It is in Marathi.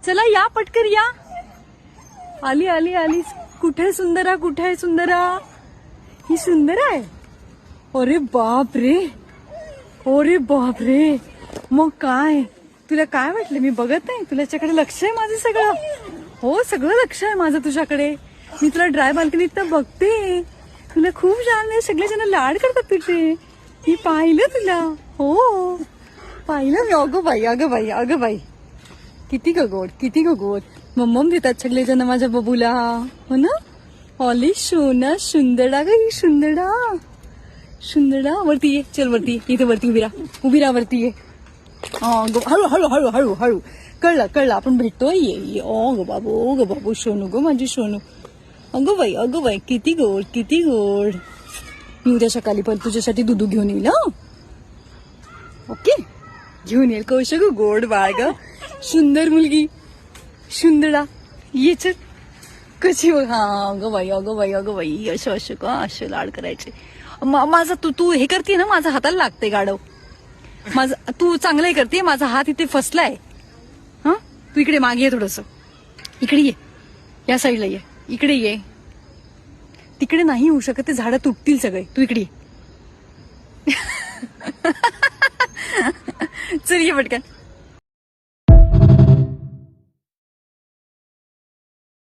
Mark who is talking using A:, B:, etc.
A: चला या पटकर या. आली आली आली. कुठे सुंदरा, कुठे सुंदरा? ही सुंदर आहे. अरे बाप रे, अरे बाप रे. मग काय तुला काय वाटलं मी बघत नाही? तुझ्याकडे लक्ष आहे माझं सगळं. हो सगळं लक्ष आहे माझं तुझ्याकडे. मी तुला ड्राय बाल्कनीत तर बघते. तुला खूप छान आहे. सगळेजण लाड करतात तिथे. मी पाहिलं तुला. हो पाहिलं मी. अगं बाई अगं बाई अगं बाई. किती गगोड, किती गगोड. मम्मम देतात सगळेजण माझ्या बबूला. हो ना. ऑली सोना सुंदरा ग ही सुंदरा. सुंदरा वरती ये. चल वरती ये. इथे वरती उभी राहा. उभी राहा वरती ये. हळू हळू हळू हळू हळू. कळलं कळलं आपण भेटतोय. ये ये. ओ ग बाबू सोनू ग माझी सोनू. अगं बाई किती गोड, किती गोड. मी उद्या सकाळी पण तुझ्यासाठी दुधू घेऊन येईल. ओके घेऊन येईल. कौशग गोड बाळ ग. सुंदर मुलगी. सुंदरा ये. चल कशी बघ. हा अगं बाई असं असं का असं लाड करायचे. माझा तू हे करते ना. माझा हाताला लागते गाडव. माझा तू चांगलं करते. माझा हात इथे फसलाय. हा तू इकडे मागे ये थोडस. इकडे ये. या साईडला ये. इकडे ये. तिकडे नाही होऊ शकत. ते झाडं तुटतील सगळे. तू इकडे ये. चल ये पटकन.